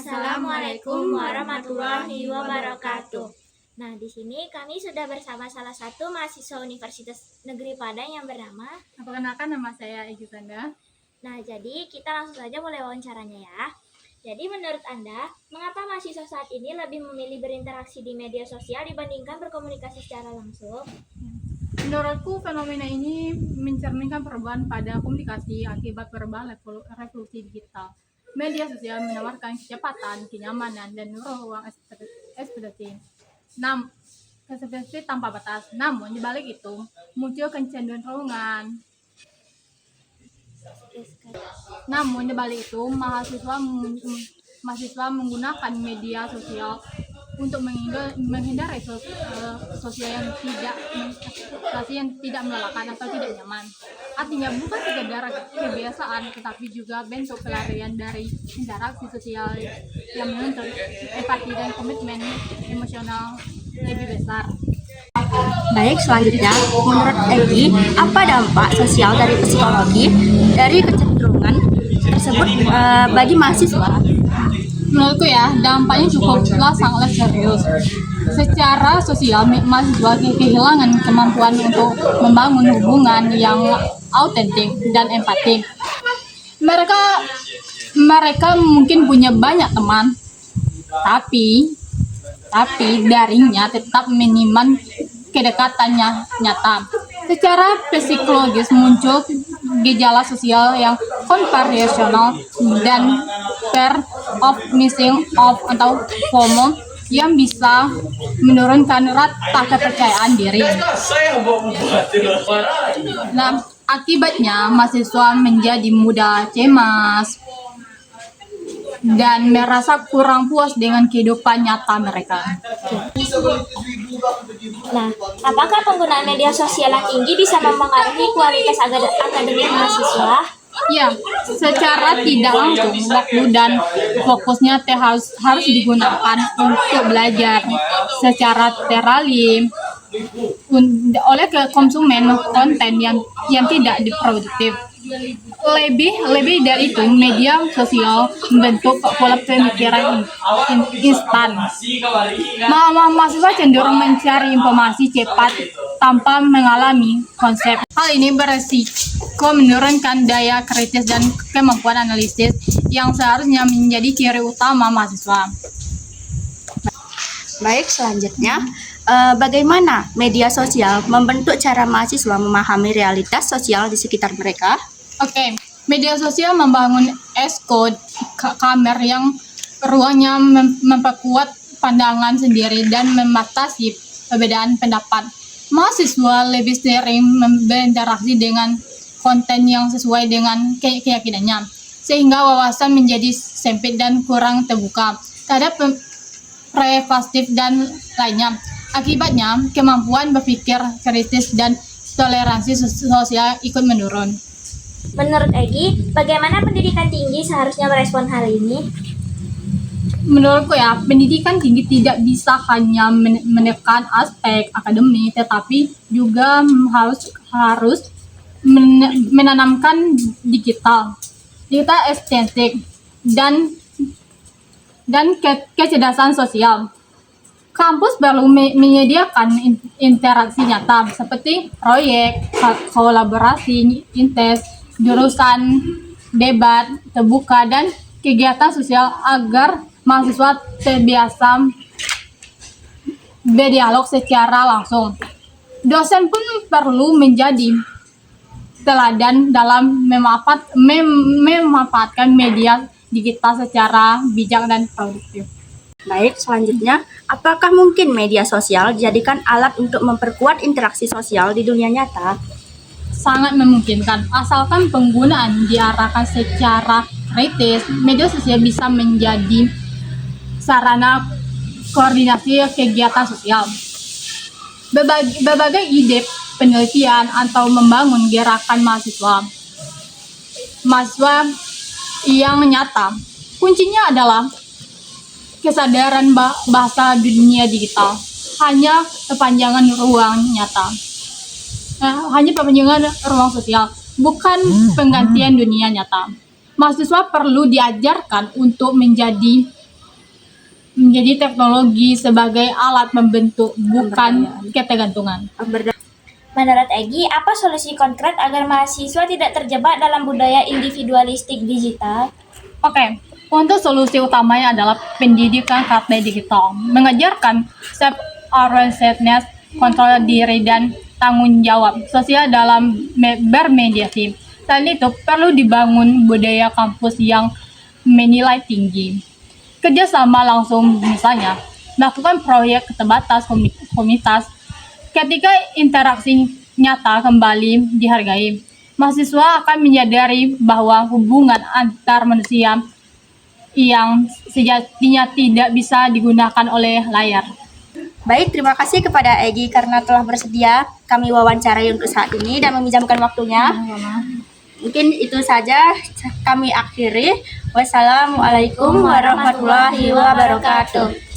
Assalamualaikum warahmatullahi wabarakatuh. Nah, di sini kami sudah bersama salah satu mahasiswa Universitas Negeri Padang yang bernama. Perkenalkan, nama saya Egy Sanda. Nah, jadi kita langsung saja mulai wawancaranya ya. Jadi menurut Anda, mengapa mahasiswa saat ini lebih memilih berinteraksi di media sosial dibandingkan berkomunikasi secara langsung? Menurutku, fenomena ini mencerminkan perubahan pada komunikasi akibat perubahan revolusi digital. Media sosial menawarkan kecepatan, kenyamanan, dan ruang ekspresi tanpa batas. Namun, di balik itu, muncul kecenderungan. Mahasiswa menggunakan media sosial untuk menghindari sosial yang tidak melelahkan atau tidak nyaman. Artinya bukan sekedar kebiasaan, tetapi juga bentuk pelarian dari interaksi sosial yang menuntut empati dan komitmen emosional lebih besar. Baik, selanjutnya, menurut Egy, apa dampak sosial dari psikologi dari kecenderungan tersebut bagi mahasiswa? Menurutku ya, dampaknya sangatlah serius. Secara sosial, mahasiswa kehilangan kemampuan untuk membangun hubungan yang autentik dan empatik. Mereka mungkin punya banyak teman, tapi daringnya tetap minimal kedekatannya nyata. Secara psikologis muncul gejala sosial yang konversasional dan fear of missing out atau FOMO yang bisa menurunkan rata kepercayaan diri. Nah, akibatnya mahasiswa menjadi mudah cemas dan merasa kurang puas dengan kehidupan nyata mereka. Nah, apakah penggunaan media sosial yang tinggi bisa mempengaruhi kualitas akademik mahasiswa? Ya, secara tidak langsung waktu dan fokusnya harus digunakan untuk belajar secara teralih oleh konsumen konten yang tidak produktif. Lebih dari itu, media sosial membentuk pola pemikiran instan. Mahasiswa cenderung mencari informasi cepat tanpa mengalami konsep. Hal ini beresiko menurunkan daya kritis dan kemampuan analisis yang seharusnya menjadi ciri utama mahasiswa. Baik, selanjutnya, bagaimana media sosial membentuk cara mahasiswa memahami realitas sosial di sekitar mereka? Oke, media sosial membangun echo kamar yang ruangnya memperkuat pandangan sendiri dan membatasi perbedaan pendapat. Mahasiswa lebih sering berinteraksi dengan konten yang sesuai dengan keyakinannya, sehingga wawasan menjadi sempit dan kurang terbuka terhadap preventif dan lainnya. Akibatnya, kemampuan berpikir kritis dan toleransi sosial ikut menurun. Menurut Egy, bagaimana pendidikan tinggi seharusnya merespon hal ini? Menurutku ya, pendidikan tinggi tidak bisa hanya menekan aspek akademik, tetapi juga harus menanamkan digital estetik dan kecerdasan sosial. Kampus perlu menyediakan interaksi nyata seperti proyek, kolaborasi, jurusan debat terbuka, dan kegiatan sosial agar mahasiswa terbiasa berdialog secara langsung. Dosen pun perlu menjadi teladan dalam memanfaatkan media digital secara bijak dan produktif. Baik, selanjutnya, apakah mungkin media sosial dijadikan alat untuk memperkuat interaksi sosial di dunia nyata? Sangat memungkinkan, asalkan penggunaan diarahkan secara kritis. Media sosial bisa menjadi sarana koordinasi kegiatan sosial. Berbagai ide penelitian atau membangun gerakan mahasiswa yang nyata. Kuncinya adalah kesadaran bahasa dunia digital hanya perpanjangan ruang sosial, bukan penggantian dunia nyata. Mahasiswa perlu diajarkan untuk menjadi menjadi teknologi sebagai alat membentuk, bukan ketergantungan. Menurut Egi, apa solusi konkret agar mahasiswa tidak terjebak dalam budaya individualistik digital? Oke, untuk solusi utamanya adalah pendidikan karakter digital, mengajarkan self-awareness, kontrol diri, dan tanggung jawab sosial dalam bermediasi. Selain itu, perlu dibangun budaya kampus yang menilai tinggi. Kerjasama langsung, misalnya, melakukan proyek terbatas komunitas. Ketika interaksi nyata kembali dihargai, mahasiswa akan menyadari bahwa hubungan antar manusia yang sejatinya tidak bisa digunakan oleh layar. Baik, terima kasih kepada Egi karena telah bersedia kami wawancarai untuk saat ini dan meminjamkan waktunya. Mungkin itu saja kami akhiri. Wassalamualaikum warahmatullahi wabarakatuh.